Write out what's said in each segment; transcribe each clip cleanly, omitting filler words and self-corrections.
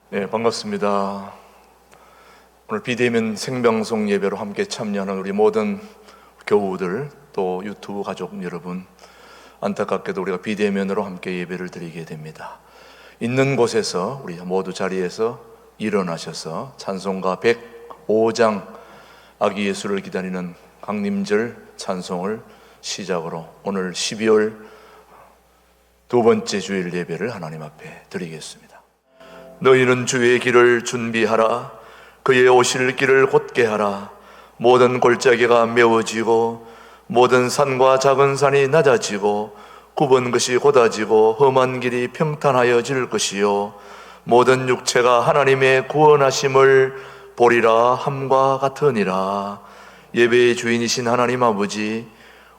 네, 반갑습니다. 오늘 비대면 생방송 예배로 함께 참여하는 우리 모든 교우들, 또 유튜브 가족 여러분, 안타깝게도 우리가 비대면으로 함께 예배를 드리게 됩니다. 있는 곳에서 우리 모두 자리에서 일어나셔서 찬송가 105장 아기 예수를 기다리는 강림절 찬송을 시작으로 오늘 12월 두 번째 주일 예배를 하나님 앞에 드리겠습니다. 너희는 주의 길을 준비하라. 그의 오실 길을 곧게 하라. 모든 골짜기가 메워지고 모든 산과 작은 산이 낮아지고 굽은 것이 곧아지고 험한 길이 평탄하여질 것이요 모든 육체가 하나님의 구원하심을 보리라 함과 같으니라. 예배의 주인이신 하나님 아버지,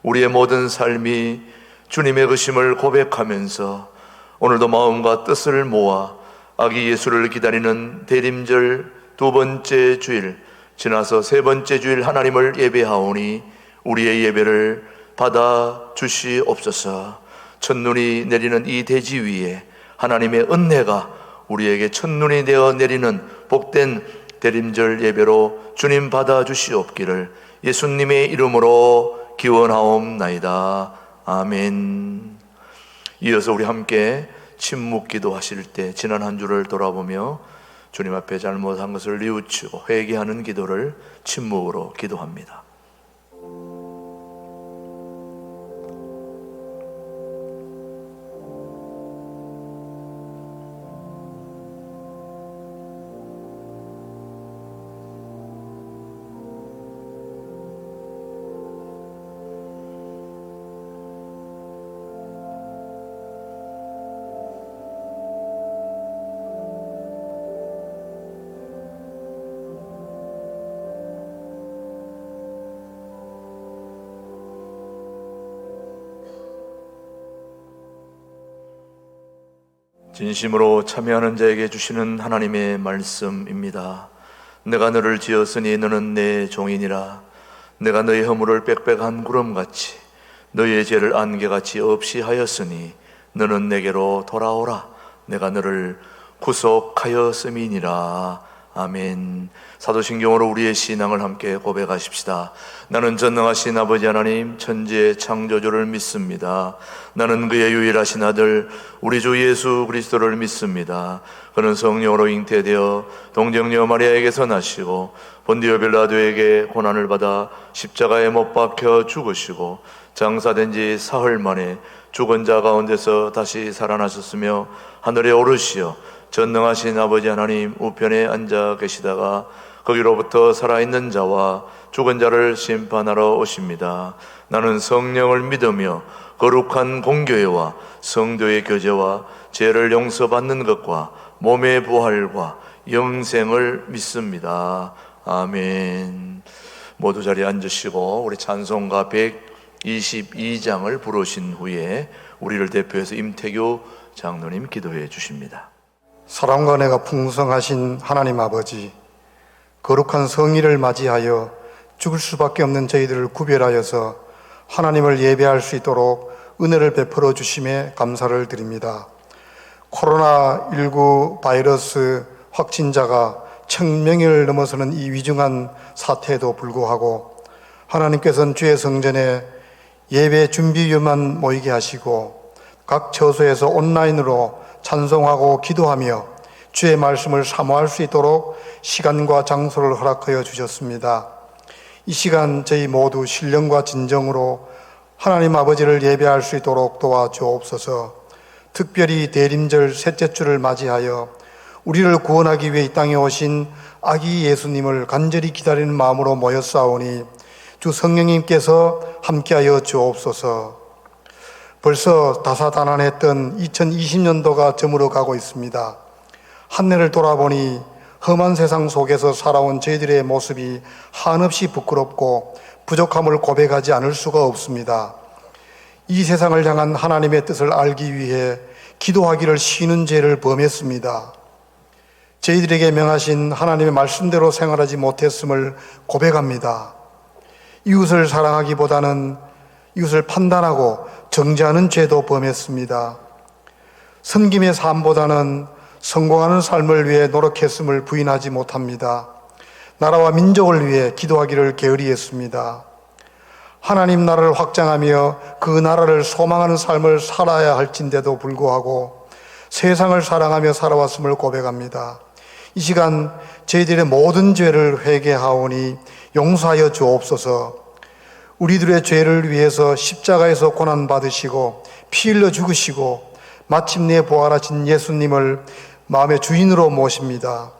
우리의 모든 삶이 주님의 것임을 고백하면서 오늘도 마음과 뜻을 모아 아기 예수를 기다리는 대림절 두 번째 주일 지나서 세 번째 주일 하나님을 예배하오니 우리의 예배를 받아 주시옵소서. 첫눈이 내리는 이 대지 위에 하나님의 은혜가 우리에게 첫눈이 되어 내리는 복된 대림절 예배로 주님 받아 주시옵기를 예수님의 이름으로 기원하옵나이다. 아멘. 이어서 우리 함께 침묵 기도하실 때 지난 한 주를 돌아보며 주님 앞에 잘못한 것을 뉘우치고 회개하는 기도를 침묵으로 기도합니다. 진심으로 참여하는 자에게 주시는 하나님의 말씀입니다. 내가 너를 지었으니 너는 내 종이니라. 내가 너의 허물을 빽빽한 구름같이 너의 죄를 안개같이 없이 하였으니 너는 내게로 돌아오라. 내가 너를 구속하였음이니라. 아멘. 사도신경으로 우리의 신앙을 함께 고백하십시다. 나는 전능하신 아버지 하나님 천지의 창조주를 믿습니다. 나는 그의 유일하신 아들 우리 주 예수 그리스도를 믿습니다. 그는 성령으로 잉태되어 동정녀 마리아에게서 나시고 본디오 빌라도에게 고난을 받아 십자가에 못 박혀 죽으시고 장사된 지 사흘 만에 죽은 자 가운데서 다시 살아나셨으며 하늘에 오르시어 전능하신 아버지 하나님 우편에 앉아 계시다가 거기로부터 살아있는 자와 죽은 자를 심판하러 오십니다. 나는 성령을 믿으며 거룩한 공교회와 성도의 교제와 죄를 용서받는 것과 몸의 부활과 영생을 믿습니다. 아멘. 모두 자리에 앉으시고 우리 찬송가 122장을 부르신 후에 우리를 대표해서 임태규 장로님 기도해 주십니다. 사랑과 은혜가 풍성하신 하나님 아버지, 거룩한 성일을 맞이하여 죽을 수밖에 없는 저희들을 구별하여서 하나님을 예배할 수 있도록 은혜를 베풀어 주심에 감사를 드립니다. 코로나19 바이러스 확진자가 1000명을 넘어서는 이 위중한 사태에도 불구하고 하나님께서는 주의 성전에 예배 준비위원만 모이게 하시고 각 처소에서 온라인으로 찬송하고 기도하며 주의 말씀을 사모할 수 있도록 시간과 장소를 허락하여 주셨습니다. 이 시간 저희 모두 신령과 진정으로 하나님 아버지를 예배할 수 있도록 도와주옵소서. 특별히 대림절 셋째 주를 맞이하여 우리를 구원하기 위해 이 땅에 오신 아기 예수님을 간절히 기다리는 마음으로 모였사오니 주 성령님께서 함께하여 주옵소서. 벌써 다사다난했던 2020년도가 저물어 가고 있습니다. 한 해를 돌아보니 험한 세상 속에서 살아온 저희들의 모습이 한없이 부끄럽고 부족함을 고백하지 않을 수가 없습니다. 이 세상을 향한 하나님의 뜻을 알기 위해 기도하기를 쉬는 죄를 범했습니다. 저희들에게 명하신 하나님의 말씀대로 생활하지 못했음을 고백합니다. 이웃을 사랑하기보다는 이웃을 판단하고 정죄하는 죄도 범했습니다. 섬김의 삶보다는 성공하는 삶을 위해 노력했음을 부인하지 못합니다. 나라와 민족을 위해 기도하기를 게으리했습니다. 하나님 나라를 확장하며 그 나라를 소망하는 삶을 살아야 할진데도 불구하고 세상을 사랑하며 살아왔음을 고백합니다. 이 시간 저희들의 모든 죄를 회개하오니 용서하여 주옵소서. 우리들의 죄를 위해서 십자가에서 고난받으시고 피 흘려 죽으시고 마침내 부활하신 예수님을 마음의 주인으로 모십니다.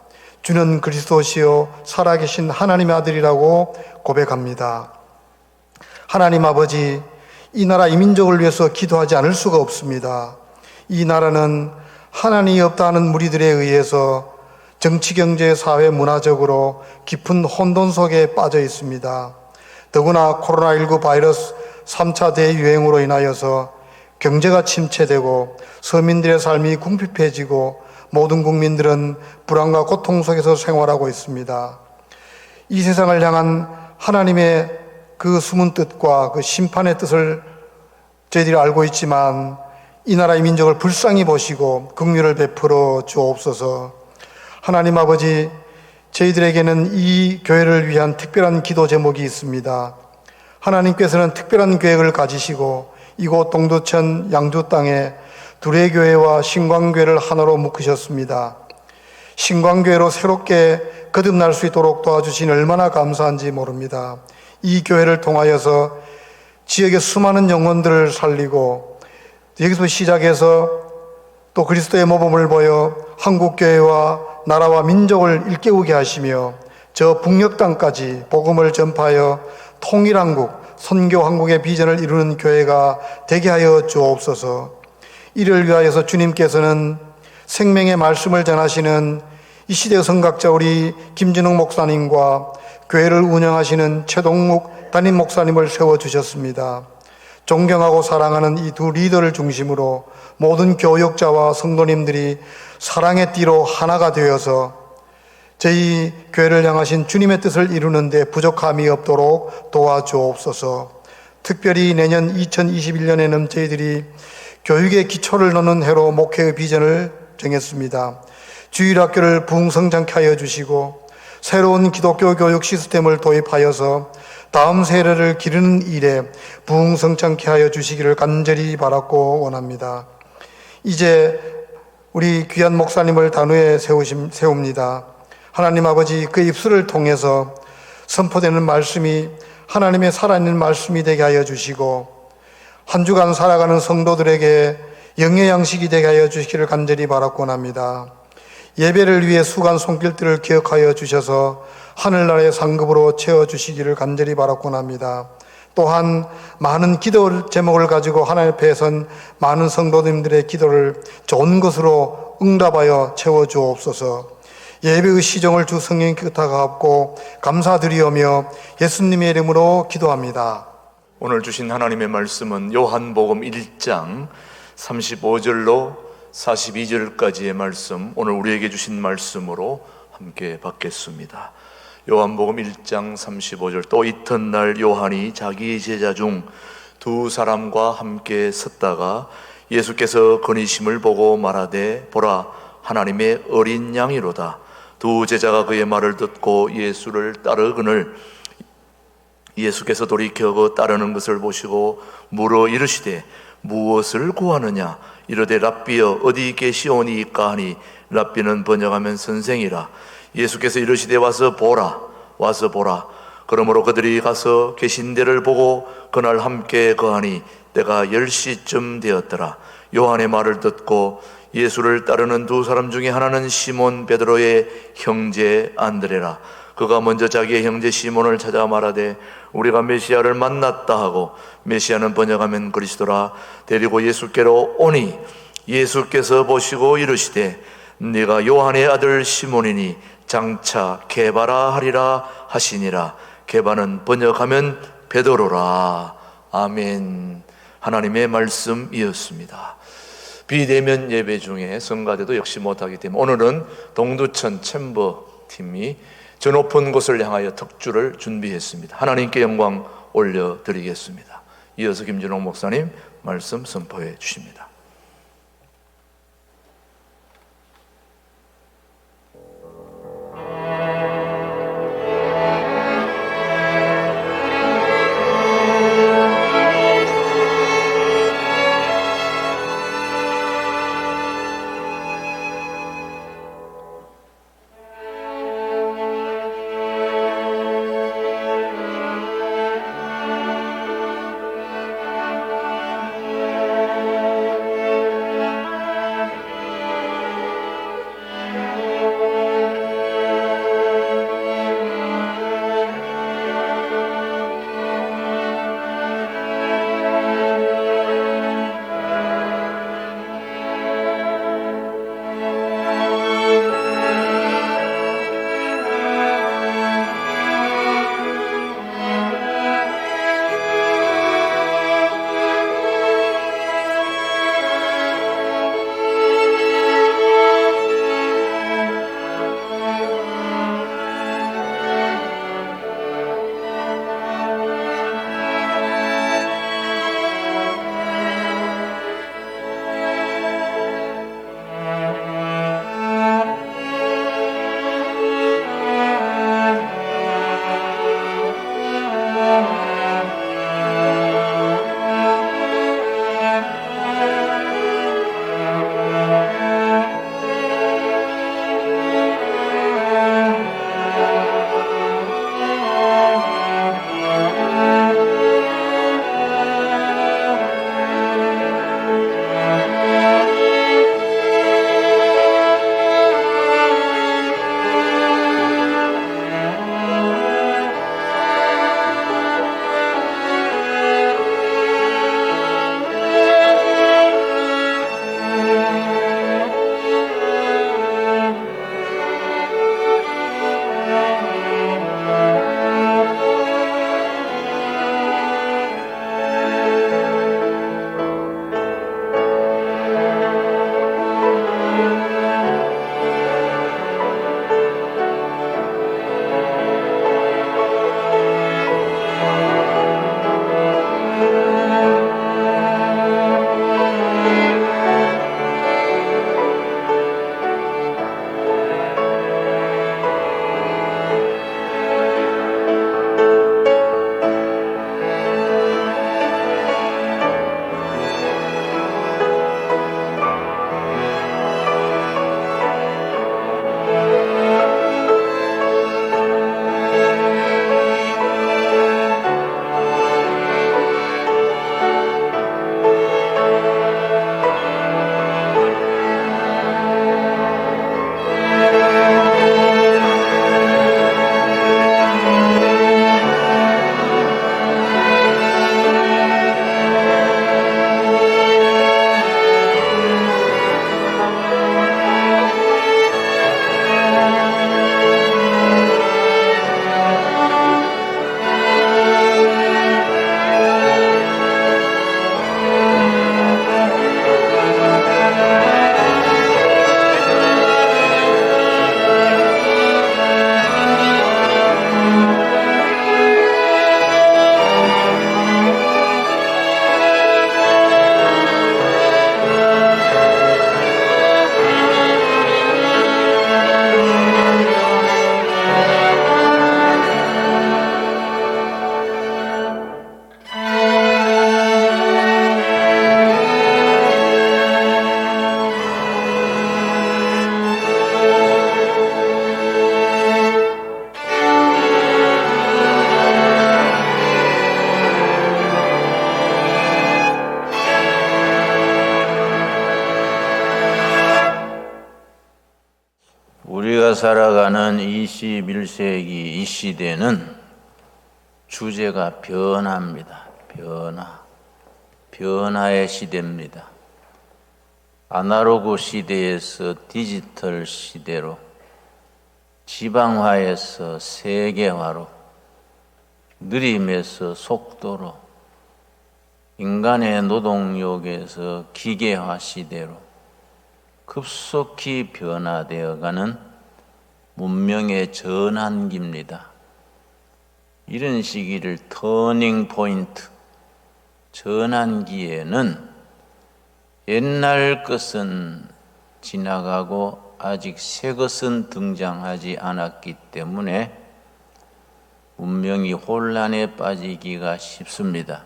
주는 그리스도시요 살아계신 하나님의 아들이라고 고백합니다. 하나님 아버지, 이 나라 이 민족을 위해서 기도하지 않을 수가 없습니다. 이 나라는 하나님이 없다는 무리들에 의해서 정치, 경제, 사회, 문화적으로 깊은 혼돈 속에 빠져 있습니다. 더구나 코로나19 바이러스 3차 대유행으로 인하여서 경제가 침체되고 서민들의 삶이 궁핍해지고 모든 국민들은 불안과 고통 속에서 생활하고 있습니다. 이 세상을 향한 하나님의 그 숨은 뜻과 그 심판의 뜻을 저희들이 알고 있지만 이 나라의 민족을 불쌍히 보시고 긍휼을 베풀어 주옵소서. 하나님 아버지, 저희들에게는 이 교회를 위한 특별한 기도 제목이 있습니다. 하나님께서는 특별한 계획을 가지시고 이곳 동두천 양주 땅에 둘의 교회와 신광교회를 하나로 묶으셨습니다. 신광교회로 새롭게 거듭날 수 있도록 도와주신 얼마나 감사한지 모릅니다. 이 교회를 통하여서 지역의 수많은 영혼들을 살리고 여기서 시작해서 또 그리스도의 모범을 보여 한국교회와 나라와 민족을 일깨우게 하시며 저 북녘 땅까지 복음을 전파하여 통일한국, 선교한국의 비전을 이루는 교회가 되게 하여 주옵소서. 이를 위하여서 주님께서는 생명의 말씀을 전하시는 이 시대의 선각자 우리 김진웅 목사님과 교회를 운영하시는 최동묵 담임 목사님을 세워주셨습니다. 존경하고 사랑하는 이 두 리더를 중심으로 모든 교역자와 성도님들이 사랑의 띠로 하나가 되어서 저희 교회를 향하신 주님의 뜻을 이루는 데 부족함이 없도록 도와주옵소서. 특별히 내년 2021년에는 저희들이 교육의 기초를 놓는 해로 목회의 비전을 정했습니다. 주일학교를 부흥성장케 하여 주시고 새로운 기독교 교육 시스템을 도입하여서 다음 세대를 기르는 일에 부흥성장케 하여 주시기를 간절히 바랐고 원합니다. 이제 우리 귀한 목사님을 단위에 세웁니다. 하나님 아버지, 그 입술을 통해서 선포되는 말씀이 하나님의 살아있는 말씀이 되게 하여 주시고 한 주간 살아가는 성도들에게 영의 양식이 되게 하여 주시기를 간절히 바랐고 원합니다. 예배를 위해 수고한 손길들을 기억하여 주셔서 하늘나라의 상급으로 채워주시기를 간절히 바랐고 합니다. 또한 많은 기도 제목을 가지고 하나님 앞에 선 많은 성도님들의 기도를 좋은 것으로 응답하여 채워주옵소서. 예배의 시정을 주 성령이 부탁하옵고 감사드리오며 예수님의 이름으로 기도합니다. 오늘 주신 하나님의 말씀은 요한복음 1장 35절로 42절까지의 말씀, 오늘 우리에게 주신 말씀으로 함께 받겠습니다. 요한복음 1장 35절. 또 이튿날 요한이 자기 제자 중 두 사람과 함께 섰다가 예수께서 거니심을 보고 말하되 보라, 하나님의 어린 양이로다. 두 제자가 그의 말을 듣고 예수를 따르거늘 예수께서 돌이켜 그 따르는 것을 보시고 물어 이르시되 무엇을 구하느냐? 이르되 랍비여 어디 계시오니이까 하니 랍비는 번역하면 선생이라. 예수께서 이르시되 와서 보라. 그러므로 그들이 가서 계신 데를 보고 그날 함께 거하니 때가 10시쯤 되었더라. 요한의 말을 듣고 예수를 따르는 두 사람 중에 하나는 시몬 베드로의 형제 안드레라. 그가 먼저 자기의 형제 시몬을 찾아 말하되 우리가 메시아를 만났다 하고, 메시아는 번역하면 그리스도라, 데리고 예수께로 오니 예수께서 보시고 이르시되 네가 요한의 아들 시몬이니 장차 게바라 하리라 하시니라. 게바는 번역하면 베드로라. 아멘. 하나님의 말씀이었습니다. 비대면 예배 중에 성가대도 역시 못하기 때문에 오늘은 동두천 챔버 팀이 저 높은 곳을 향하여 특주를 준비했습니다. 하나님께 영광 올려드리겠습니다. 이어서 김진홍 목사님 말씀 선포해 주십니다. 우리가 살아가는 21세기 이 시대는 주제가 변화입니다. 변화의 시대입니다. 아날로그 시대에서 디지털 시대로, 지방화에서 세계화로, 느림에서 속도로, 인간의 노동력에서 기계화 시대로 급속히 변화되어가는 문명의 전환기입니다. 이런 시기를 터닝 포인트, 전환기에는 옛날 것은 지나가고 아직 새 것은 등장하지 않았기 때문에 문명이 혼란에 빠지기가 쉽습니다.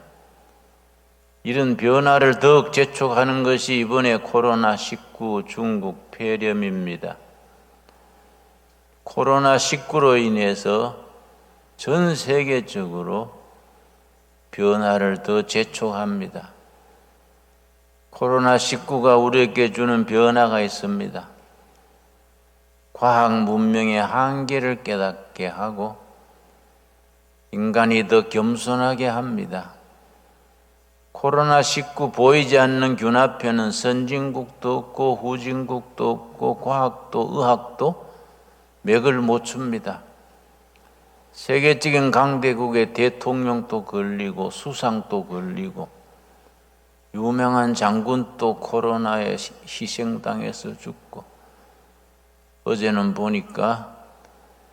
이런 변화를 더욱 재촉하는 것이 이번에 코로나19 중국 폐렴입니다. 코로나19로 인해서 전 세계적으로 변화를 더 재촉합니다. 코로나19가 우리에게 주는 변화가 있습니다. 과학 문명의 한계를 깨닫게 하고 인간이 더 겸손하게 합니다. 코로나19 보이지 않는 균화표는 선진국도 없고 후진국도 없고 과학도 의학도 맥을 못 춥니다. 세계적인 강대국의 대통령도 걸리고 수상도 걸리고 유명한 장군도 코로나에 희생당해서 죽고, 어제는 보니까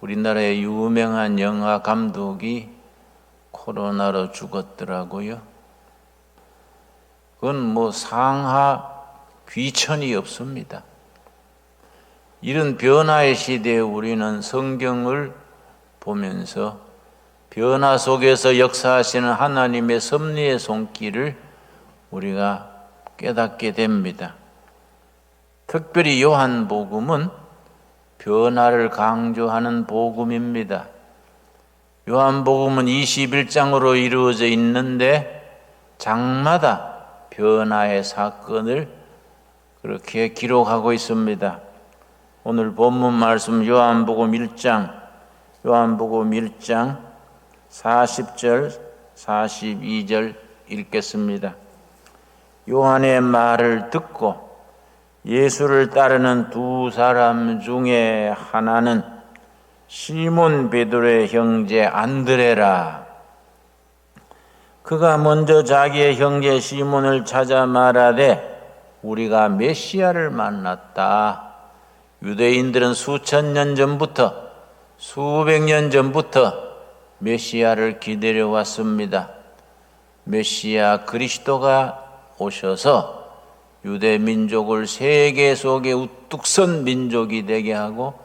우리나라의 유명한 영화 감독이 코로나로 죽었더라고요. 그건 상하 귀천이 없습니다. 이런 변화의 시대에 우리는 성경을 보면서 변화 속에서 역사하시는 하나님의 섭리의 손길을 우리가 깨닫게 됩니다. 특별히 요한복음은 변화를 강조하는 복음입니다. 요한복음은 21장으로 이루어져 있는데 장마다 변화의 사건을 그렇게 기록하고 있습니다. 오늘 본문 말씀 요한복음 1장 40절 42절 읽겠습니다. 요한의 말을 듣고 예수를 따르는 두 사람 중에 하나는 시몬 베드로의 형제 안드레라. 그가 먼저 자기의 형제 시몬을 찾아 말하되 우리가 메시아를 만났다. 유대인들은 수천 년 전부터 수백 년 전부터 메시아를 기다려왔습니다. 메시아 그리스도가 오셔서 유대 민족을 세계 속에 우뚝 선 민족이 되게 하고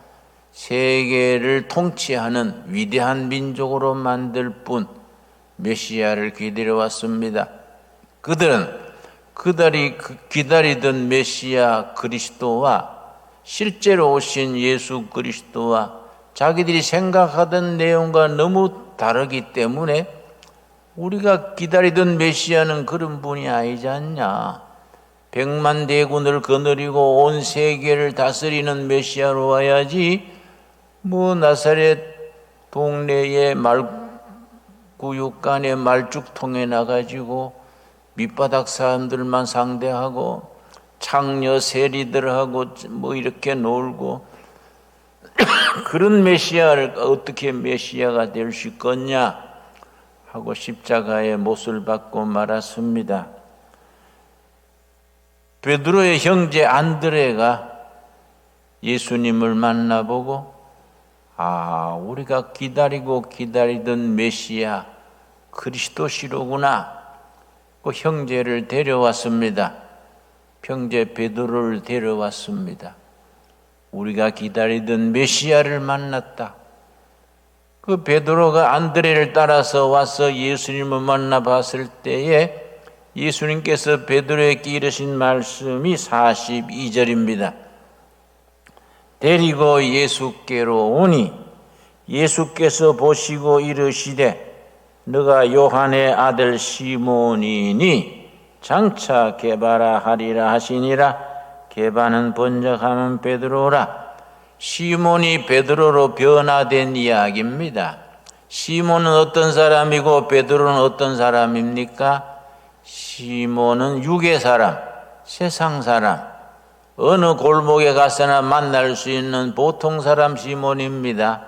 세계를 통치하는 위대한 민족으로 만들 뿐 메시아를 기다려왔습니다. 그들은 그들이 기다리던 메시아 그리스도와 실제로 오신 예수 그리스도와 자기들이 생각하던 내용과 너무 다르기 때문에 우리가 기다리던 메시아는 그런 분이 아니지 않냐. 100만 대군을 거느리고 온 세계를 다스리는 메시아로 와야지 나사렛 동네의 말구육간의 말죽통에 나가지고 밑바닥 사람들만 상대하고 창녀 세리들하고 이렇게 놀고 그런 메시아를 어떻게 메시아가 될 수 있겠냐 하고 십자가의 못을 받고 말았습니다. 베드로의 형제 안드레가 예수님을 만나보고 우리가 기다리던 메시아 그리스도시로구나. 그 형제를 데려왔습니다. 형제 베드로를 데려왔습니다. 우리가 기다리던 메시아를 만났다. 그 베드로가 안드레를 따라서 와서 예수님을 만나봤을 때에 예수님께서 베드로에게 이르신 말씀이 42절입니다. 데리고 예수께로 오니 예수께서 보시고 이르시되 너가 요한의 아들 시몬이니 장차 게바라 하리라 하시니라. 게바는 번역하면 베드로라. 시몬이 베드로로 변화된 이야기입니다. 시몬은 어떤 사람이고 베드로는 어떤 사람입니까? 시몬은 육의 사람, 세상 사람, 어느 골목에 가서나 만날 수 있는 보통 사람 시몬입니다.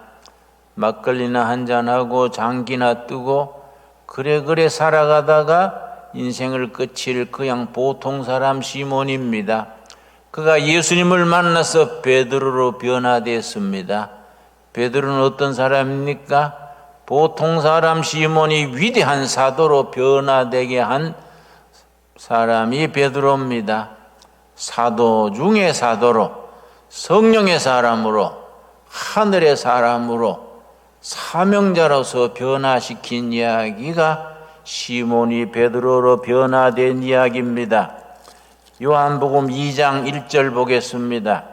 막걸리나 한잔하고 장기나 뜨고 그래 살아가다가 인생을 끝일 그냥 보통 사람 시몬입니다. 그가 예수님을 만나서 베드로로 변화되었습니다. 베드로는 어떤 사람입니까? 보통 사람 시몬이 위대한 사도로 변화되게 한 사람이 베드로입니다. 사도 중의 사도로, 성령의 사람으로, 하늘의 사람으로, 사명자로서 변화시킨 이야기가 시몬이 베드로로 변화된 이야기입니다. 요한복음 2장 1절 보겠습니다.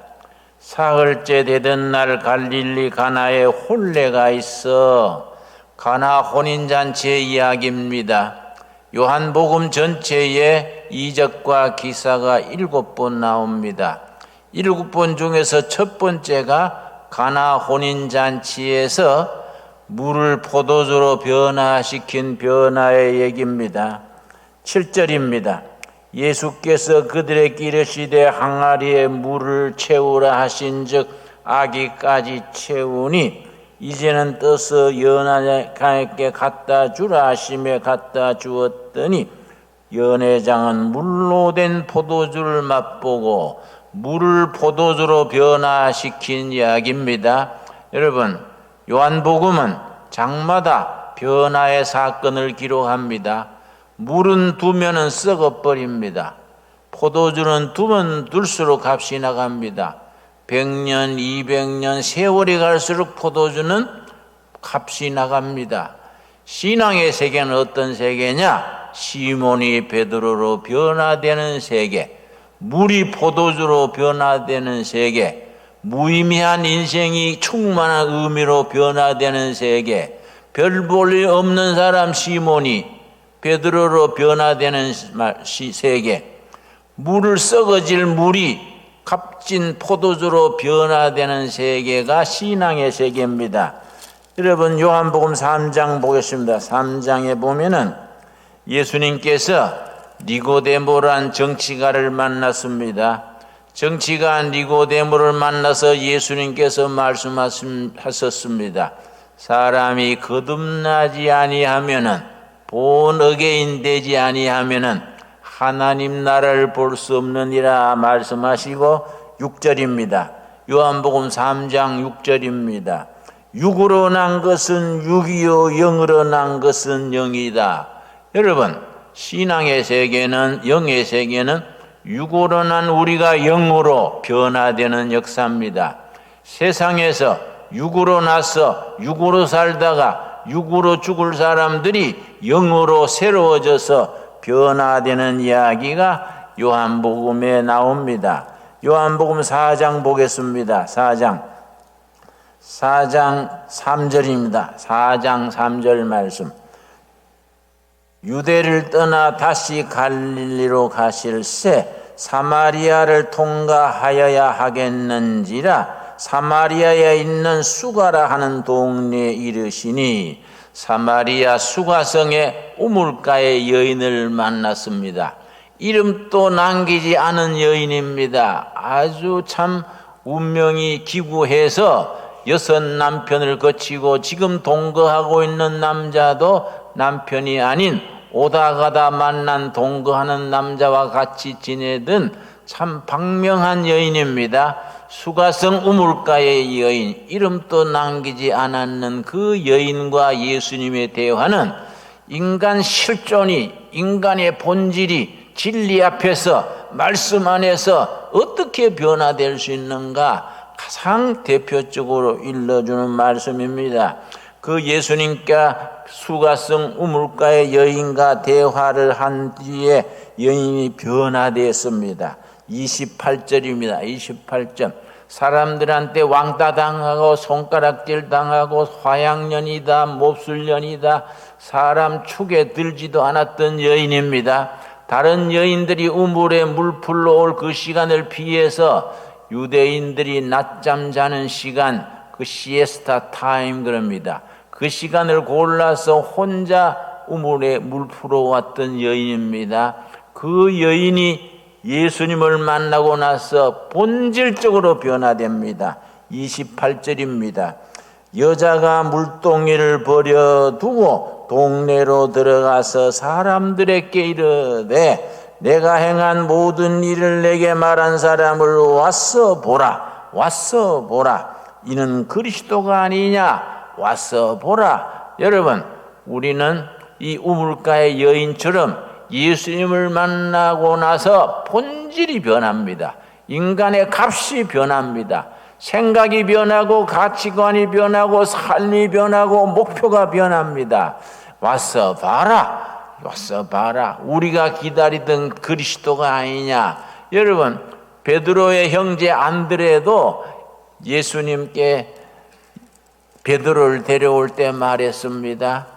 사흘째 되던 날 갈릴리 가나에 혼례가 있어. 가나 혼인잔치의 이야기입니다. 요한복음 전체에 이적과 기사가 7번 나옵니다. 7번 중에서 첫 번째가 가나 혼인잔치에서 물을 포도주로 변화시킨 변화의 얘기입니다. 7절입니다. 예수께서 그들에게 이르시되 항아리에 물을 채우라 하신즉 아기까지 채우니 이제는 떠서 연회장에게 갖다 주라 하시며 갖다 주었더니 연회장은 물로 된 포도주를 맛보고 물을 포도주로 변화시킨 이야기입니다. 여러분, 요한복음은 장마다 변화의 사건을 기록합니다. 물은 두면은 썩어버립니다. 포도주는 두면 둘수록 값이 나갑니다. 100년, 200년 세월이 갈수록 포도주는 값이 나갑니다. 신앙의 세계는 어떤 세계냐? 시몬이 베드로로 변화되는 세계, 물이 포도주로 변화되는 세계, 무의미한 인생이 충만한 의미로 변화되는 세계, 별 볼 일 없는 사람 시몬이 베드로로 변화되는 세계, 물을 썩어질 물이 값진 포도주로 변화되는 세계가 신앙의 세계입니다. 여러분, 요한복음 3장 보겠습니다. 3장에 보면은 예수님께서 니고데모란 정치가를 만났습니다. 정치가 니고데모를 만나서 예수님께서 말씀하셨습니다. 사람이 거듭나지 아니하면은, 본어게인 되지 아니하면은 하나님 나라를 볼 수 없느니라 말씀하시고 6절입니다. 요한복음 3장 6절입니다. 육으로 난 것은 육이요 영으로 난 것은 영이다. 여러분, 신앙의 세계는, 영의 세계는 육으로 난 우리가 영으로 변화되는 역사입니다. 세상에서 육으로 나서 육으로 살다가 육으로 죽을 사람들이 영으로 새로워져서 변화되는 이야기가 요한복음에 나옵니다. 요한복음 4장 보겠습니다. 4장 3절입니다. 4장 3절 말씀. 유대를 떠나 다시 갈릴리로 가실새 사마리아를 통과하여야 하겠는지라 사마리아에 있는 수가라 하는 동네에 이르시니 사마리아 수가성의 우물가의 여인을 만났습니다. 이름도 남기지 않은 여인입니다. 아주 참 운명이 기구해서 6 남편을 거치고 지금 동거하고 있는 남자도 남편이 아닌 오다 가다 만난 동거하는 남자와 같이 지내던 참 박명한 여인입니다. 수가성 우물가의 여인, 이름도 남기지 않았는 그 여인과 예수님의 대화는 인간 실존이, 인간의 본질이 진리 앞에서, 말씀 안에서 어떻게 변화될 수 있는가 가장 대표적으로 일러주는 말씀입니다. 그 예수님과 수가성 우물가의 여인과 대화를 한 뒤에 여인이 변화되었습니다. 28절입니다. 28절. 사람들한테 왕따 당하고 손가락질 당하고 화양년이다, 몹술년이다, 사람 축에 들지도 않았던 여인입니다. 다른 여인들이 우물에 물 풀러 올 그 시간을 피해서 유대인들이 낮잠 자는 시간, 그 시에스타 타임 그럽니다. 그 시간을 골라서 혼자 우물에 물 풀어 왔던 여인입니다. 그 여인이 예수님을 만나고 나서 본질적으로 변화됩니다. 28절입니다. 여자가 물동이를 버려두고 동네로 들어가서 사람들에게 이르되 내가 행한 모든 일을 내게 말한 사람을 와서 보라. 와서 보라. 이는 그리스도가 아니냐. 와서 보라. 여러분, 우리는 이 우물가의 여인처럼 예수님을 만나고 나서 본질이 변합니다. 인간의 값이 변합니다. 생각이 변하고 가치관이 변하고 삶이 변하고 목표가 변합니다. 와서 봐라. 와서 봐라. 우리가 기다리던 그리스도가 아니냐. 여러분, 베드로의 형제 안드레도 예수님께 베드로를 데려올 때 말했습니다.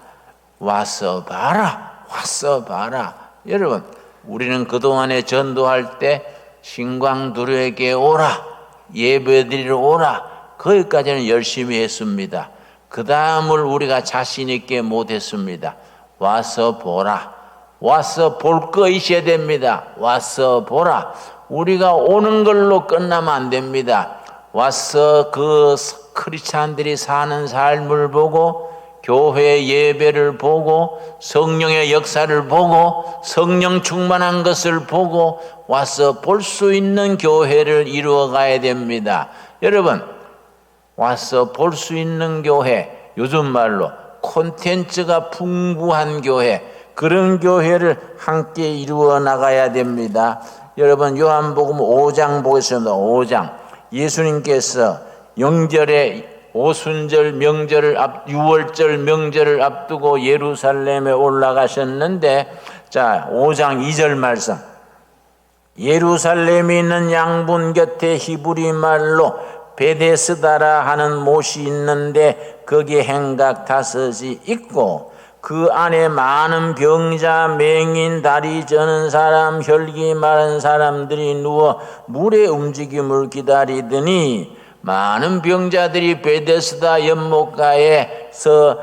와서 봐라. 와서 봐라. 여러분, 우리는 그동안에 전도할 때 신광두루에게 오라. 예배드리러 오라. 거기까지는 열심히 했습니다. 그 다음을 우리가 자신 있게 못했습니다. 와서 보라. 와서 볼 거 있어야 됩니다. 와서 보라. 우리가 오는 걸로 끝나면 안 됩니다. 와서 그 크리스찬들이 사는 삶을 보고 교회 예배를 보고 성령의 역사를 보고 성령 충만한 것을 보고 와서 볼 수 있는 교회를 이루어 가야 됩니다. 여러분, 와서 볼 수 있는 교회, 요즘 말로 콘텐츠가 풍부한 교회, 그런 교회를 함께 이루어 나가야 됩니다. 여러분, 요한복음 5장 보겠습니다. 5장. 예수님께서 영절에 오순절 명절을 6월절 명절을 앞두고 예루살렘에 올라가셨는데, 자, 5장 2절 말씀. 예루살렘에 있는 양분 곁에 히브리 말로 베데스다라 하는 못이 있는데 거기에 행각 5이 있고 그 안에 많은 병자, 맹인, 다리 저는 사람, 혈기 마른 사람들이 누워 물의 움직임을 기다리더니 많은 병자들이 베데스다 연못가에서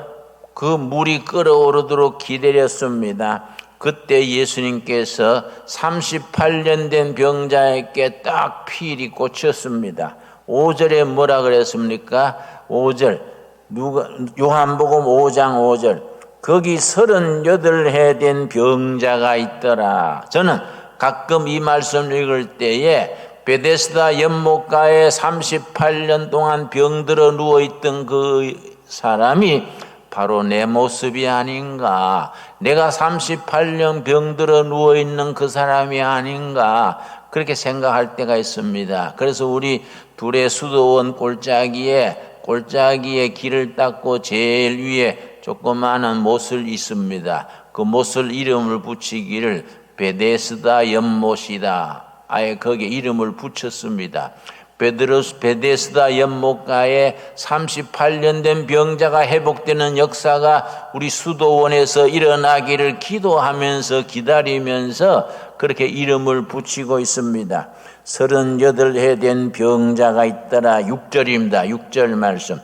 그 물이 끓어오르도록 기다렸습니다. 그때 예수님께서 38년 된 병자에게 딱 필이 꽂혔습니다. 5절에 뭐라 그랬습니까? 5절 요한복음 5장 5절 거기 38해 된 병자가 있더라. 저는 가끔 이 말씀 읽을 때에 베데스다 연못가에 38년 동안 병들어 누워있던 그 사람이 바로 내 모습이 아닌가. 내가 38년 병들어 누워있는 그 사람이 아닌가. 그렇게 생각할 때가 있습니다. 그래서 우리 둘의 수도원 골짜기에 길을 닦고 제일 위에 조그마한 못을 있습니다. 그 못을 이름을 붙이기를 베데스다 연못이다. 아예 거기에 이름을 붙였습니다. 베데스다 연못가에 38년 된 병자가 회복되는 역사가 우리 수도원에서 일어나기를 기도하면서 기다리면서 그렇게 이름을 붙이고 있습니다. 38해 된 병자가 있더라. 6절입니다. 6절 말씀.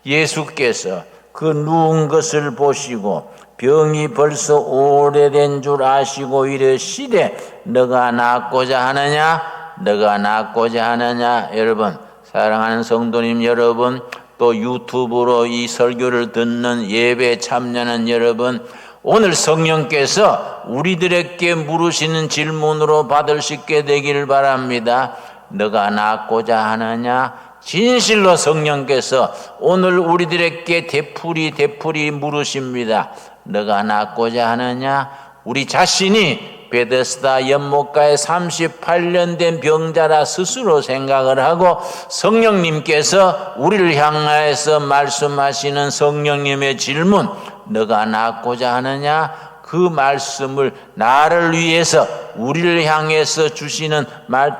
예수께서 그 누운 것을 보시고 병이 벌써 오래된 줄 아시고 이르시되 너가 낫고자 하느냐? 너가 낫고자 하느냐? 여러분, 사랑하는 성도님 여러분, 또 유튜브로 이 설교를 듣는 예배 참여하는 여러분, 오늘 성령께서 우리들에게 물으시는 질문으로 받을 수 있게 되기를 바랍니다. 너가 낫고자 하느냐? 진실로 성령께서 오늘 우리들에게 되풀이 물으십니다. 너가 낫고자 하느냐? 우리 자신이 베데스다 연못가에 38년 된 병자라 스스로 생각을 하고 성령님께서 우리를 향하여서 말씀하시는 성령님의 질문, 너가 낫고자 하느냐? 그 말씀을 나를 위해서 우리를 향해서 주시는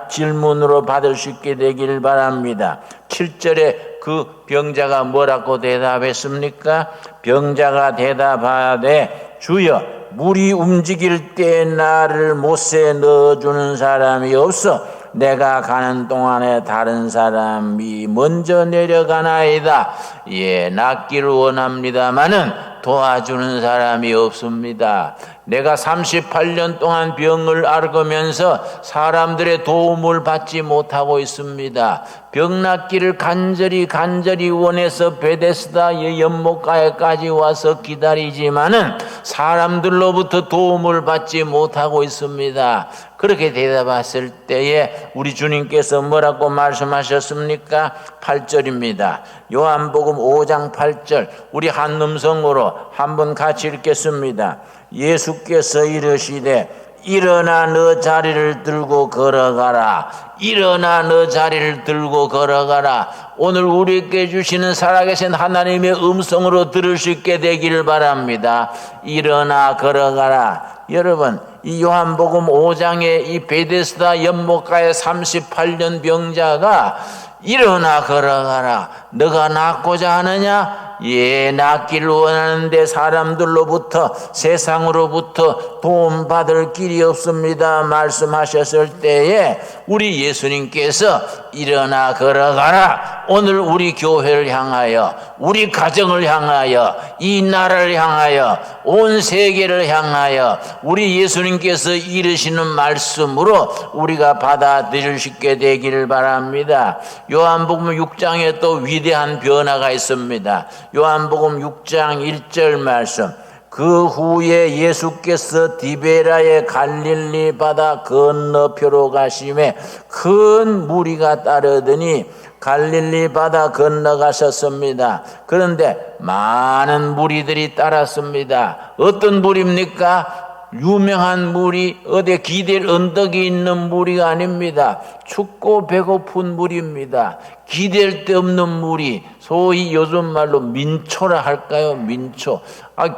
질문으로 받을 수 있게 되기를 바랍니다. 7절에 그 병자가 뭐라고 대답했습니까? 병자가 대답하되 주여 물이 움직일 때 나를 못에 넣어주는 사람이 없어 내가 가는 동안에 다른 사람이 먼저 내려가나이다. 예, 낫기를 원합니다마는 도와주는 사람이 없습니다. 내가 38년 동안 병을 앓으면서 사람들의 도움을 받지 못하고 있습니다. 병 낫기를 간절히 원해서 베데스다 연못가에까지 와서 기다리지만은 사람들로부터 도움을 받지 못하고 있습니다. 그렇게 대답했을 때에 우리 주님께서 뭐라고 말씀하셨습니까? 8절입니다. 요한복음 5장 8절, 우리 한 음성으로 한번 같이 읽겠습니다. 예수께서 이르시되 일어나 너 자리를 들고 걸어가라. 일어나 너 자리를 들고 걸어가라. 오늘 우리에게 주시는 살아계신 하나님의 음성으로 들을 수 있게 되기를 바랍니다. 일어나 걸어가라. 여러분, 이 요한복음 5장의 이 베데스다 연못가의 38년 병자가 일어나 걸어가라. 너가 낫고자 하느냐? 예, 낫기를 원하는데 사람들로부터, 세상으로부터 도움받을 길이 없습니다 말씀하셨을 때에 우리 예수님께서 일어나 걸어가라. 오늘 우리 교회를 향하여, 우리 가정을 향하여, 이 나라를 향하여, 온 세계를 향하여 우리 예수님께서 이르시는 말씀으로 우리가 받아들일 수 있게 되기를 바랍니다. 요한복음 6장에 또 위대한 변화가 있습니다. 요한복음 6장 1절 말씀, 그 후에 예수께서 디베라의 갈릴리 바다 건너편으로 가심에 큰 무리가 따르더니 갈릴리 바다 건너가셨습니다. 그런데 많은 무리들이 따랐습니다. 어떤 무리입니까? 유명한 무리, 어디 기댈 언덕이 있는 무리가 아닙니다. 춥고 배고픈 무리입니다. 기댈 데 없는 무리, 소위 요즘 말로 민초라 할까요? 민초.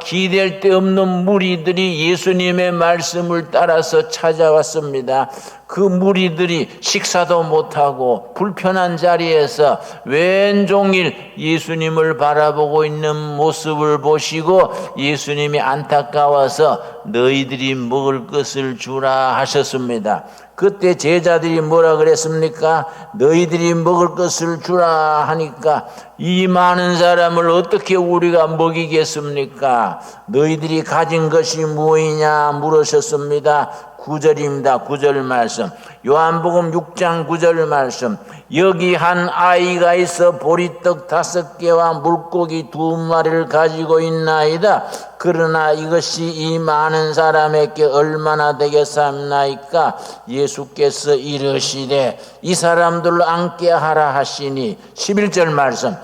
기댈 데 없는 무리들이 예수님의 말씀을 따라서 찾아왔습니다. 그 무리들이 식사도 못하고 불편한 자리에서 왼종일 예수님을 바라보고 있는 모습을 보시고 예수님이 안타까워서 너희들이 먹을 것을 주라 하셨습니다. 그때 제자들이 뭐라 그랬습니까? 너희들이 먹을 것을 주라 하니까 이 많은 사람을 어떻게 우리가 먹이겠습니까? 너희들이 가진 것이 무엇이냐 물으셨습니다. 9절입니다. 9절 말씀. 요한복음 6장 9절 말씀. 여기 한 아이가 있어 보리떡 5개와 물고기 2마리를 가지고 있나이다. 그러나 이것이 이 많은 사람에게 얼마나 되겠사옵나이까? 예수께서 이르시되 이 사람들로 앉게 하라 하시니 11절 말씀.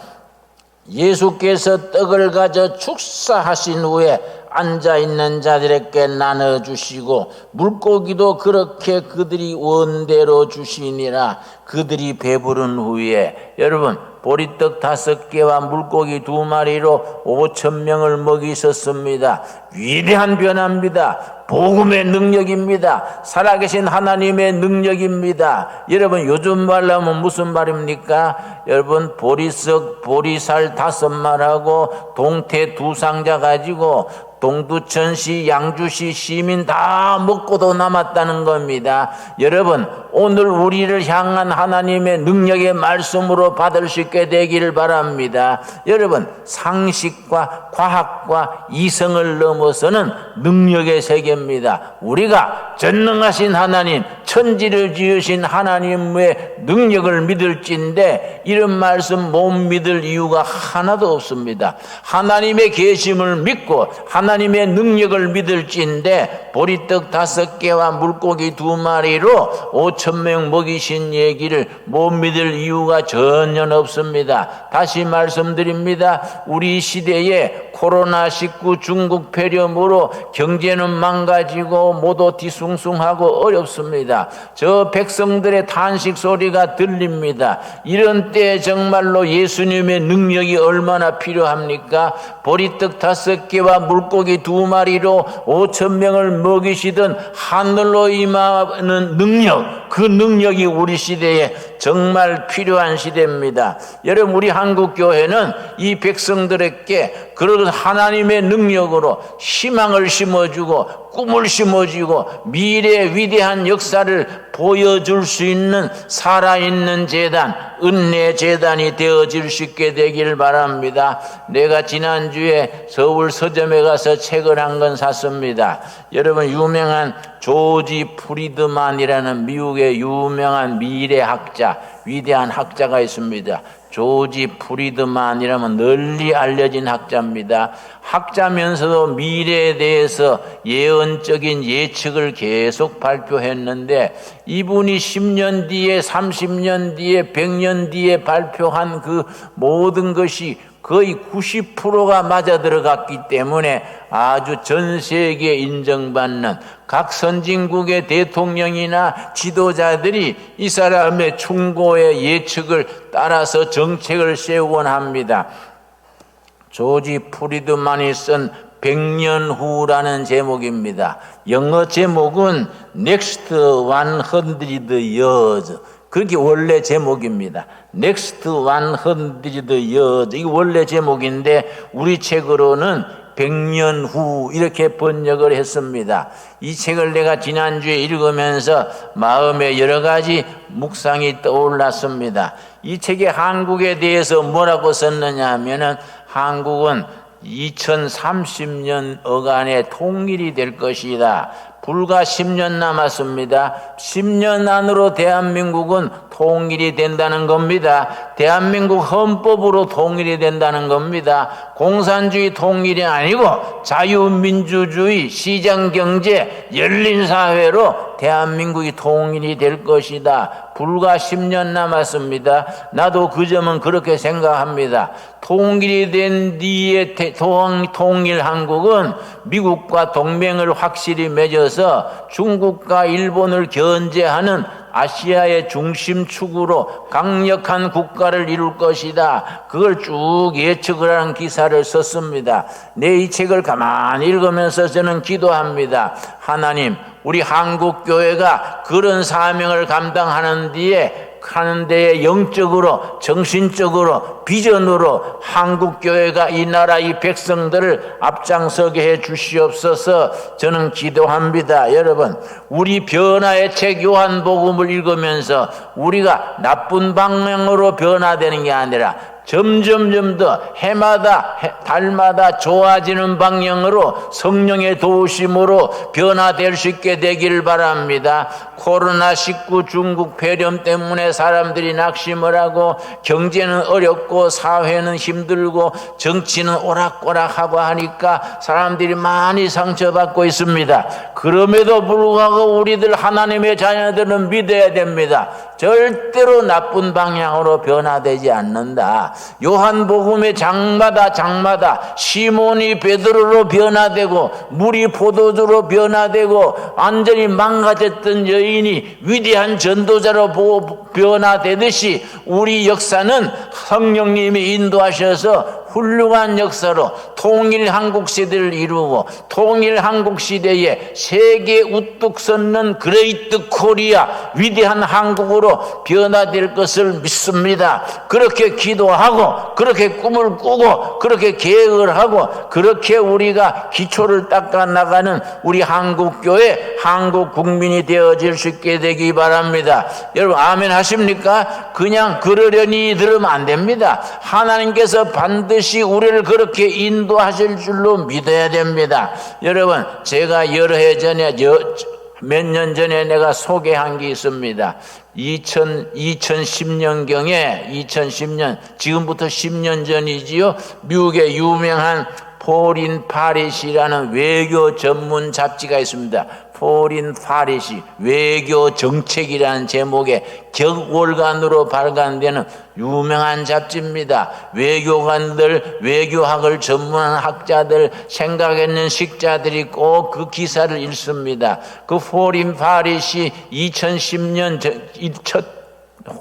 예수께서 떡을 가져 축사하신 후에 앉아있는 자들에게 나눠주시고 물고기도 그렇게 그들이 원대로 주시니라. 그들이 배부른 후에, 여러분, 보리떡 5개와 물고기 2마리로 5,000명을 먹이셨습니다. 위대한 변화입니다. 복음의 능력입니다. 살아계신 하나님의 능력입니다. 여러분, 요즘 말로 하면 무슨 말입니까? 여러분, 보리살 5마리하고 동태 2상자 가지고 동두천시, 양주시 시민 다 먹고도 남았다는 겁니다. 여러분, 오늘 우리를 향한 하나님의 능력의 말씀으로 받을 수 있게 되기를 바랍니다. 여러분, 상식과 과학과 이성을 넘어서는 능력의 세계입니다. 우리가 전능하신 하나님, 천지를 지으신 하나님의 능력을 믿을진데 이런 말씀 못 믿을 이유가 하나도 없습니다. 하나님의 계심을 믿고 하나님의 능력을 믿을진데 보리떡 5개와 물고기 2마리로 5,000명 먹이신 얘기를 못 믿을 이유가 전혀 없습니다. 다시 말씀드립니다. 우리 시대에 코로나19 중국 폐렴으로 경제는 망가지고 모두 뒤숭숭하고 어렵습니다. 저 백성들의 탄식 소리가 들립니다. 이런 때 정말로 예수님의 능력이 얼마나 필요합니까? 보리떡 5개와 물고기 2마리로 5,000명을 먹이시던 하늘로 임하는 능력, 그 능력이 우리 시대에 정말 필요한 시대입니다. 여러분, 우리 한국교회는 이 백성들에게 그런 하나님의 능력으로 희망을 심어주고 꿈을 심어주고 미래의 위대한 역사를 보여줄 수 있는 살아있는 재단, 은혜 재단이 되어질 수 있게 되길 바랍니다. 내가 지난주에 서울 서점에 가서 책을 한 권 샀습니다. 여러분, 유명한 조지 프리드만이라는 미국의 유명한 미래학자, 위대한 학자가 있습니다. 조지 프리드만이라면 널리 알려진 학자입니다. 학자면서도 미래에 대해서 예언적인 예측을 계속 발표했는데, 이분이 10년 뒤에, 30년 뒤에, 100년 뒤에 발표한 그 모든 것이 거의 90%가 맞아 들어갔기 때문에 아주 전 세계에 인정받는 각 선진국의 대통령이나 지도자들이 이 사람의 충고의 예측을 따라서 정책을 세우곤 합니다. 조지 프리드만이 쓴 100년 후라는 제목입니다. 영어 제목은 Next 100 Years. 그렇게 원래 제목입니다. Next 100 Years. 이게 원래 제목인데 우리 책으로는 100년 후 이렇게 번역을 했습니다. 이 책을 내가 지난주에 읽으면서 마음에 여러 가지 묵상이 떠올랐습니다. 이 책에 한국에 대해서 뭐라고 썼느냐 하면은 한국은 2030년 어간에 통일이 될 것이다. 불과 10년 남았습니다. 10년 안으로 대한민국은 통일이 된다는 겁니다. 대한민국 헌법으로 통일이 된다는 겁니다. 공산주의 통일이 아니고 자유민주주의, 시장경제, 열린사회로 대한민국이 통일이 될 것이다. 불과 10년 남았습니다. 나도 그 점은 그렇게 생각합니다. 통일이 된 뒤에 통일 한국은 미국과 동맹을 확실히 맺어서 중국과 일본을 견제하는 아시아의 중심축으로 강력한 국가를 이룰 것이다. 그걸 쭉 예측을 하는 기사를 썼습니다. 내 이 책을 가만히 읽으면서 저는 기도합니다. 하나님, 우리 한국교회가 그런 사명을 감당하는 데에 영적으로, 정신적으로, 비전으로 한국교회가 이 나라 이 백성들을 앞장서게 해 주시옵소서. 저는 기도합니다. 여러분, 우리 변화의 책 요한복음을 읽으면서 우리가 나쁜 방향으로 변화되는 게 아니라 점점 더 해마다 달마다 좋아지는 방향으로 성령의 도우심으로 변화될 수 있게 되기를 바랍니다. 코로나19 중국 폐렴 때문에 사람들이 낙심을 하고 경제는 어렵고 사회는 힘들고 정치는 오락가락하고 하니까 사람들이 많이 상처받고 있습니다. 그럼에도 불구하고 우리들 하나님의 자녀들은 믿어야 됩니다. 절대로 나쁜 방향으로 변화되지 않는다. 요한복음의 장마다 시몬이 베드로로 변화되고 물이 포도주로 변화되고 완전히 망가졌던 여인이 위대한 전도자로 변화되듯이 우리 역사는 성령님이 인도하셔서 훌륭한 역사로 통일 한국 시대를 이루고 통일 한국 시대에 세계 우뚝 섰는 그레이트 코리아 위대한 한국으로 변화될 것을 믿습니다. 그렇게 기도하고 그렇게 꿈을 꾸고 그렇게 계획을 하고 그렇게 우리가 기초를 닦아 나가는 우리 한국교회 한국 국민이 되어질 수 있게 되기 바랍니다. 여러분 아멘 하십니까? 그냥 그러려니 들으면 안 됩니다. 하나님께서 반드시 우리를 그렇게 인도하실 줄로 믿어야 됩니다. 여러분 제가 여러 해 전에 몇 년 전에 내가 소개한 게 있습니다. 2010년경에 2010년 지금부터 10년 전이지요. 미국의 유명한 포린 파리시라는 외교 전문 잡지가 있습니다. 포린 파리시 외교 정책이라는 제목의 격월간으로 발간되는 유명한 잡지입니다. 외교관들, 외교학을 전문한 학자들, 생각 있는 식자들이 꼭 그 기사를 읽습니다. 그 포린 파리시 2010년 첫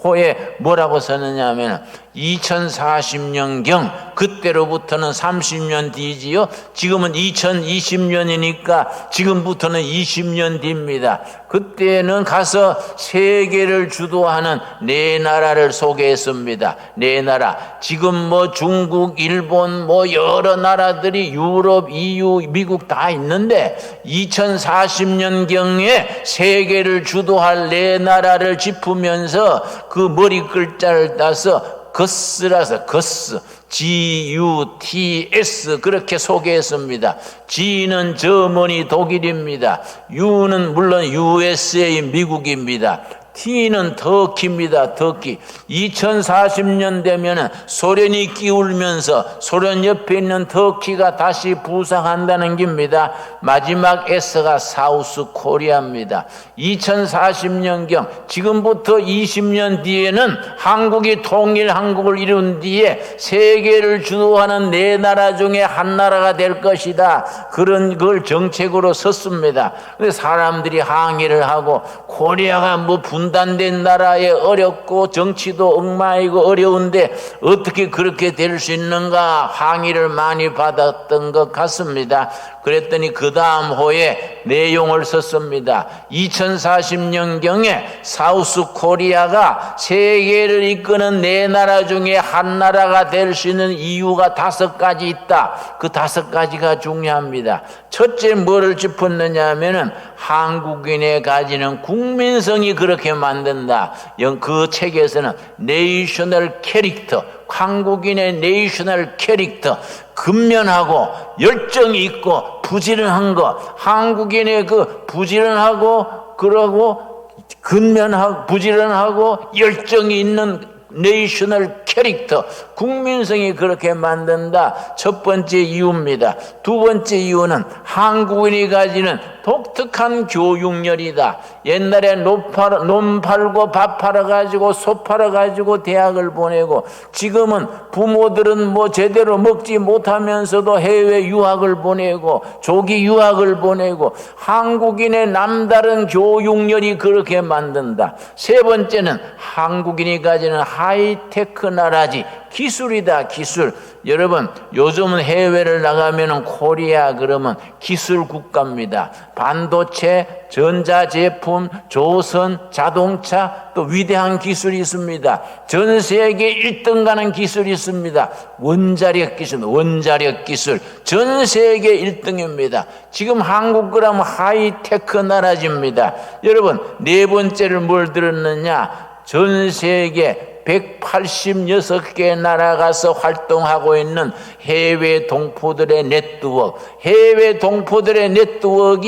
호에 뭐라고 썼느냐 하면 2040년경, 그때로부터는 30년 뒤지요. 지금은 2020년이니까 지금부터는 20년 뒤입니다. 그때는 가서 세계를 주도하는 네 나라를 소개했습니다. 네 나라. 지금 뭐 중국, 일본, 뭐 여러 나라들이 유럽, EU, 미국 다 있는데 2040년경에 세계를 주도할 네 나라를 짚으면서 그 머리 글자를 따서 거스라서 거스, GUTS 그렇게 소개했습니다. G는 저머니 독일입니다. U는 물론 USA 미국입니다. T는 터키입니다. 터키. 2040년 되면은 소련이 끼울면서 소련 옆에 있는 터키가 다시 부상한다는 겁니다. 마지막 S가 사우스 코리아입니다. 2040년경 지금부터 20년 뒤에는 한국이 통일 한국을 이룬 뒤에 세계를 주도하는 네 나라 중에 한 나라가 될 것이다. 그런 걸 정책으로 썼습니다. 근데 사람들이 항의를 하고 코리아가 뭐 분단된 나라에 어렵고 정치도 엉망이고 어려운데 어떻게 그렇게 될 수 있는가 항의를 많이 받았던 것 같습니다. 그랬더니 그 다음 호에 내용을 썼습니다. 2040년경에 사우스 코리아가 세계를 이끄는 네 나라 중에 한 나라가 될 수 있는 이유가 5가지 있다. 그 5가지가 중요합니다. 첫째 뭐를 짚었느냐 하면은 한국인의 가지는 국민성이 그렇게 만든다. 그 책에서는 네이셔널 캐릭터, 한국인의 네이셔널 캐릭터, 근면하고 열정이 있고 부지런한 것, 한국인의 그 부지런하고 그러고 근면하고 부지런하고 열정이 있는 네이셔널 캐릭터, 국민성이 그렇게 만든다. 첫 번째 이유입니다. 두 번째 이유는 한국인이 가지는 독특한 교육열이다. 옛날에 논 팔고 밥 팔아가지고 소 팔아가지고 대학을 보내고 지금은 부모들은 뭐 제대로 먹지 못하면서도 해외 유학을 보내고 조기 유학을 보내고 한국인의 남다른 교육열이 그렇게 만든다. 세 번째는 한국인이 가지는 하이테크 나라지. 기술이다. 기술. 여러분 요즘은 해외를 나가면 코리아 그러면 기술 국가입니다. 반도체, 전자제품, 조선, 자동차, 또 위대한 기술이 있습니다. 전 세계 1등 가는 기술이 있습니다. 원자력 기술 전 세계 1등입니다. 지금 한국 그러면 하이테크 나라집니다. 여러분 네 번째를 뭘 들었느냐? 전 세계 186개 나라 가서 활동하고 있는 해외 동포들의 네트워크, 해외 동포들의 네트워크가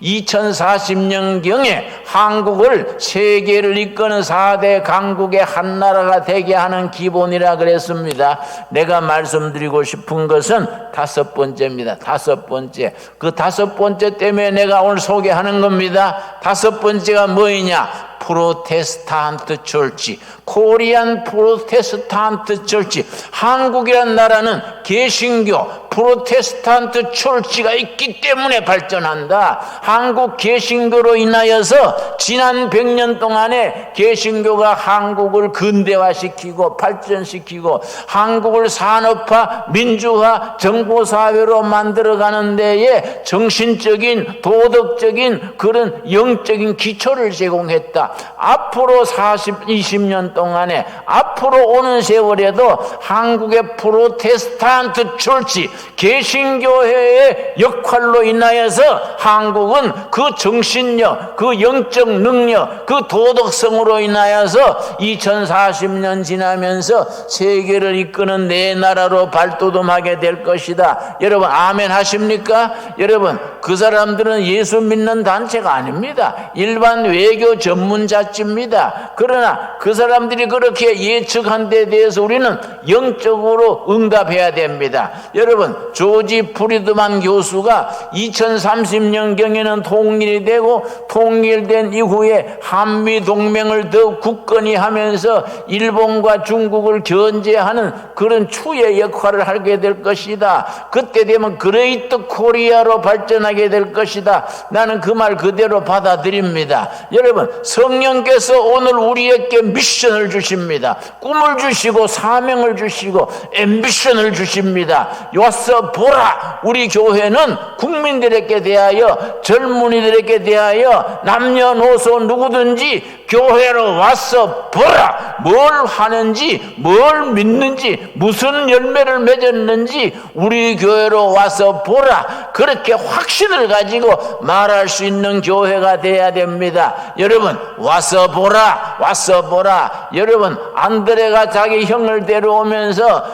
2040년경에 한국을 세계를 이끄는 4대 강국의 한 나라가 되게 하는 기본이라 그랬습니다. 내가 말씀드리고 싶은 것은 5번째입니다. 5번째. 그 5번째 때문에 내가 오늘 소개하는 겁니다. 5번째가 뭐이냐? 프로테스탄트 철치, 코리안 프로테스탄트 철치. 한국이란 나라는 개신교 프로테스탄트 철치가 있기 때문에 발전한다. 한국 개신교로 인하여서 지난 100년 동안에 개신교가 한국을 근대화시키고 발전시키고 한국을 산업화, 민주화, 정보사회로 만들어가는 데에 정신적인, 도덕적인 그런 영적인 기초를 제공했다. 앞으로 20년 동안에 앞으로 오는 세월에도 한국의 프로테스탄트 철치, 개신교회의 역할로 인하여서 한국은 그 정신력, 그 영적 능력, 그 도덕성으로 인하여서 2040년 지나면서 세계를 이끄는 네 나라로 발돋움하게 될 것이다. 여러분 아멘 하십니까? 여러분 그 사람들은 예수 믿는 단체가 아닙니다. 일반 외교 전문자치입니다. 그러나 그 사람들이 그렇게 예측한 데 대해서 우리는 영적으로 응답해야 됩니다. 여러분 여러분, 조지 프리드만 교수가 2030년경에는 통일이 되고 통일된 이후에 한미동맹을 더 굳건히 하면서 일본과 중국을 견제하는 그런 추의 역할을 하게 될 것이다. 그때 되면 그레이트 코리아로 발전하게 될 것이다. 나는 그 말 그대로 받아들입니다. 여러분, 성령께서 오늘 우리에게 미션을 주십니다. 꿈을 주시고 사명을 주시고 앰비션을 주십니다. 와서 보라. 우리 교회는 국민들에게 대하여, 젊은이들에게 대하여, 남녀노소 누구든지 교회로 와서 보라. 뭘 하는지, 뭘 믿는지, 무슨 열매를 맺었는지 우리 교회로 와서 보라. 그렇게 확신을 가지고 말할 수 있는 교회가 돼야 됩니다. 여러분, 와서 보라, 와서 보라. 여러분, 안드레가 자기 형을 데려오면서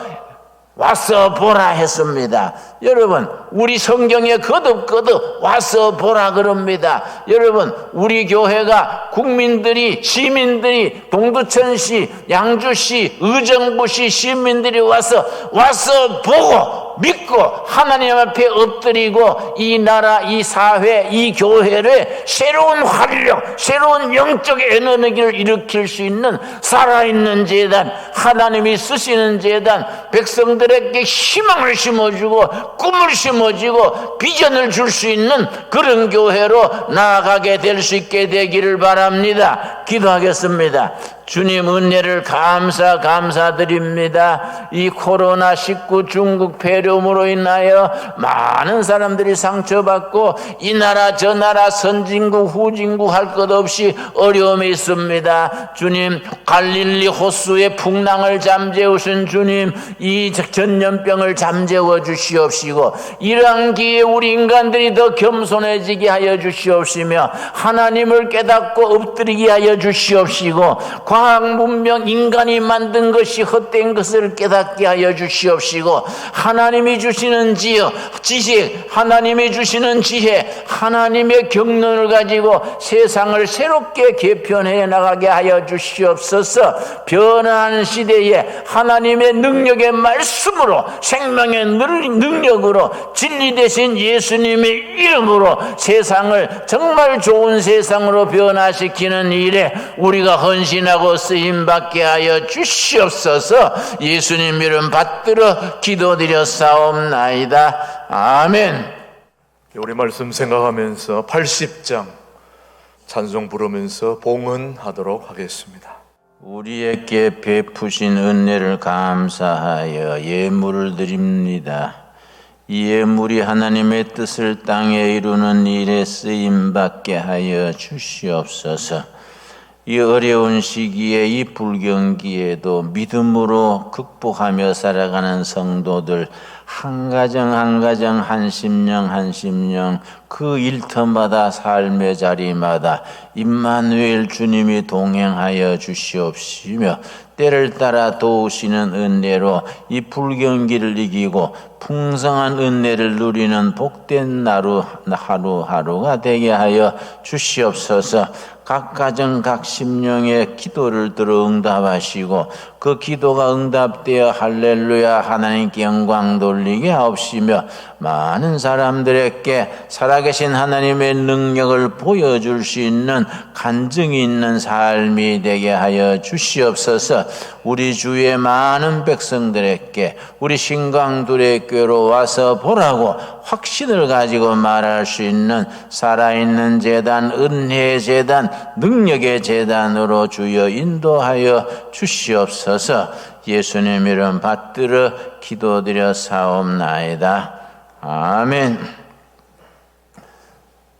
와서 보라 했습니다. 여러분, 우리 성경에 거듭거듭 와서 보라 그럽니다. 여러분, 우리 교회가 국민들이, 시민들이, 동두천시, 양주시, 의정부시 시민들이 와서 보고 믿고 하나님 앞에 엎드리고 이 나라, 이 사회, 이 교회를 새로운 활력, 새로운 영적 에너지를 일으킬 수 있는 살아있는 재단, 하나님이 쓰시는 재단, 백성들에게 희망을 심어주고 꿈을 심어주고 비전을 줄 수 있는 그런 교회로 나아가게 될 수 있게 되기를 바랍니다. 기도하겠습니다. 주님, 은혜를 감사드립니다. 이 코로나19 중국 폐렴으로 인하여 많은 사람들이 상처받고 이 나라 저 나라 선진국 후진국 할 것 없이 어려움이 있습니다. 주님, 갈릴리 호수의 풍랑을 잠재우신 주님, 이 전염병을 잠재워 주시옵시고 이러한 기회에 우리 인간들이 더 겸손해지게 하여 주시옵시며 하나님을 깨닫고 엎드리게 하여 주시옵시고 과학 문명 인간이 만든 것이 헛된 것을 깨닫게 하여 주시옵시고 하나님이 주시는 지식, 하나님이 주시는 지혜, 하나님의 경륜을 가지고 세상을 새롭게 개편해 나가게 하여 주시옵소서. 변화하는 시대에 하나님의 능력의 말씀으로, 생명의 능력으로, 진리 되신 예수님의 이름으로 세상을 정말 좋은 세상으로 변화시키는 일에 우리가 헌신하고 쓰임받게 하여 주시옵소서. 예수님 이름 받들어 기도드려 사옵나이다. 아멘. 우리 말씀 생각하면서 80장 찬송 부르면서 봉헌하도록 하겠습니다. 우리에게 베푸신 은혜를 감사하여 예물을 드립니다. 이 예물이 하나님의 뜻을 땅에 이루는 일에 쓰임받게 하여 주시옵소서. 이 어려운 시기에, 이 불경기에도 믿음으로 극복하며 살아가는 성도들 한 가정 한 가정, 한 심령 그 일터마다 삶의 자리마다 임마누엘 주님이 동행하여 주시옵시며 때를 따라 도우시는 은혜로 이 불경기를 이기고 풍성한 은혜를 누리는 복된 하루하루가 되게 하여 주시옵소서. 각 가정 각 심령의 기도를 들어 응답하시고 그 기도가 응답되어 할렐루야 하나님께 영광 돌리게 하옵시며 많은 사람들에게 살아계신 하나님의 능력을 보여줄 수 있는 간증이 있는 삶이 되게 하여 주시옵소서. 우리 주의 많은 백성들에게 우리 신광두레 교회로 와서 보라고 확신을 가지고 말할 수 있는 살아있는 재단, 은혜의 재단, 능력의 재단으로 주여 인도하여 주시옵소서. 예수님 이름 받들어 기도드려 사옵나이다. 아멘.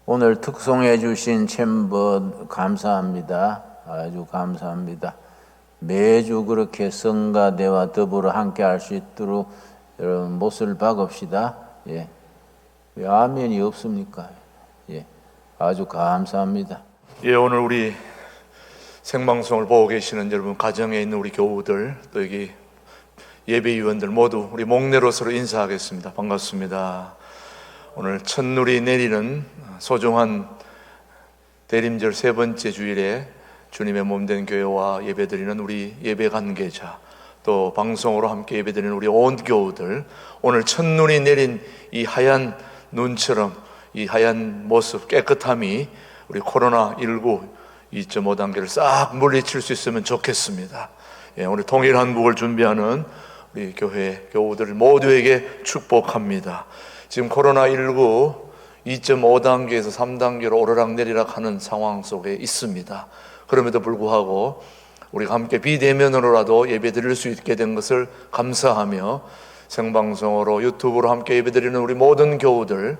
오늘 특송해 주신 챔버 감사합니다. 아주 감사합니다. 매주 그렇게 성가대와 더불어 함께 할 수 있도록 여러분 못을 박읍시다. 예. 왜 아멘이 없습니까? 예. 아주 감사합니다. 예, 오늘 우리 생방송을 보고 계시는 여러분, 가정에 있는 우리 교우들, 또 여기 예배위원들 모두 우리 목례로서로 인사하겠습니다. 반갑습니다. 오늘 첫눈이 내리는 소중한 대림절 세 번째 주일에 주님의 몸된 교회와 예배드리는 우리 예배 관계자, 또 방송으로 함께 예배드리는 우리 온 교우들, 오늘 첫눈이 내린 이 하얀 눈처럼 이 하얀 모습, 깨끗함이 우리 코로나19 2.5 단계를 싹 물리칠 수 있으면 좋겠습니다. 오늘 통일 한국을 준비하는 우리 교회 교우들 모두에게 축복합니다. 지금 코로나19 2.5 단계에서 3단계로 오르락내리락 하는 상황 속에 있습니다. 그럼에도 불구하고 우리가 함께 비대면으로라도 예배 드릴 수 있게 된 것을 감사하며 생방송으로 유튜브로 함께 예배 드리는 우리 모든 교우들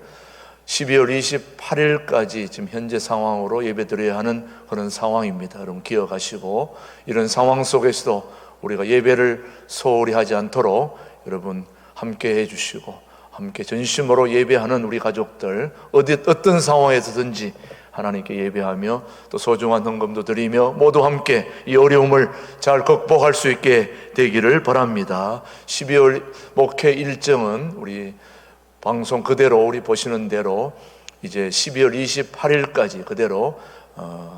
12월 28일까지 지금 현재 상황으로 예배 드려야 하는 그런 상황입니다. 여러분 기억하시고 이런 상황 속에서도 우리가 예배를 소홀히 하지 않도록 여러분 함께 해주시고 함께 전심으로 예배하는 우리 가족들 어떤 상황에서든지 하나님께 예배하며 또 소중한 헌금도 드리며 모두 함께 이 어려움을 잘 극복할 수 있게 되기를 바랍니다. 12월 목회 일정은 우리 방송 그대로 우리 보시는 대로 이제 12월 28일까지 그대로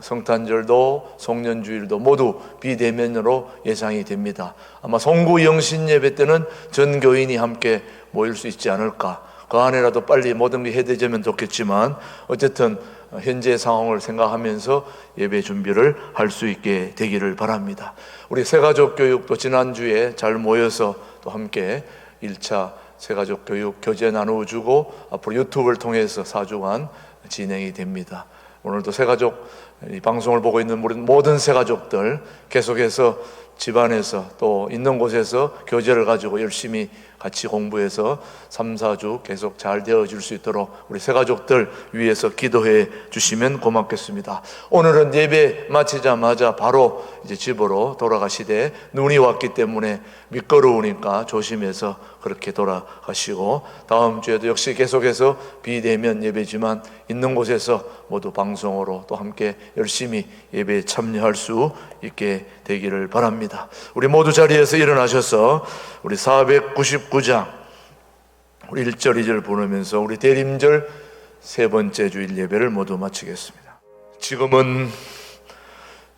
성탄절도 송년주일도 모두 비대면으로 예상이 됩니다. 아마 송구 영신 예배 때는 전 교인이 함께 모일 수 있지 않을까. 그 안에라도 빨리 모든 게 해제되면 좋겠지만 어쨌든 현재 상황을 생각하면서 예배 준비를 할 수 있게 되기를 바랍니다. 우리 새가족 교육도 지난주에 잘 모여서 또 함께 1차 새가족 교육 교재 나누어주고 앞으로 유튜브를 통해서 4주간 진행이 됩니다. 오늘도 새가족 이 방송을 보고 있는 모든 새가족들 계속해서 집안에서 또 있는 곳에서 교재를 가지고 열심히 같이 공부해서 3, 4주 계속 잘 되어질 수 있도록 우리 새가족들 위해서 기도해 주시면 고맙겠습니다. 오늘은 예배 마치자마자 바로 이제 집으로 돌아가시되 눈이 왔기 때문에 미끄러우니까 조심해서 그렇게 돌아가시고 다음 주에도 역시 계속해서 비대면 예배지만 있는 곳에서 모두 방송으로 또 함께 열심히 예배에 참여할 수 있게 되기를 바랍니다. 우리 모두 자리에서 일어나셔서 우리 499장 우리 1절 2절 부르면서 우리 대림절 세 번째 주일 예배를 모두 마치겠습니다. 지금은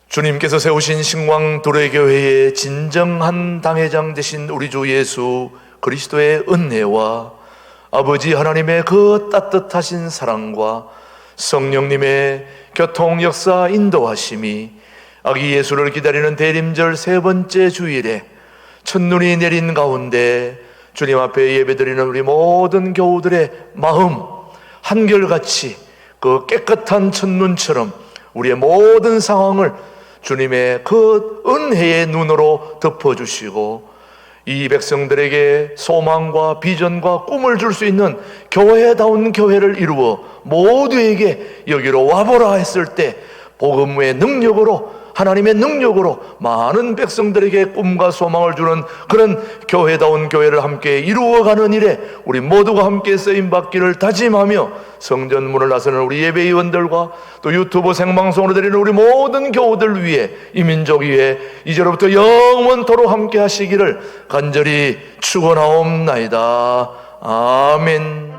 주님께서 세우신 신광두레교회의 진정한 당회장 되신 우리 주 예수 그리스도의 은혜와 아버지 하나님의 그 따뜻하신 사랑과 성령님의 교통 역사 인도하심이 아기 예수를 기다리는 대림절 세 번째 주일에 첫눈이 내린 가운데 주님 앞에 예배드리는 우리 모든 교우들의 마음 한결같이 그 깨끗한 첫눈처럼 우리의 모든 상황을 주님의 그 은혜의 눈으로 덮어주시고 이 백성들에게 소망과 비전과 꿈을 줄 수 있는 교회다운 교회를 이루어 모두에게 여기로 와보라 했을 때 복음의 능력으로 하나님의 능력으로 많은 백성들에게 꿈과 소망을 주는 그런 교회다운 교회를 함께 이루어가는 일에 우리 모두가 함께 쓰임받기를 다짐하며 성전문을 나서는 우리 예배위원들과 또 유튜브 생방송으로 드리는 우리 모든 교우들 위해 이 민족 위에 이제로부터 영원토록 함께 하시기를 간절히 축원하옵나이다. 아멘.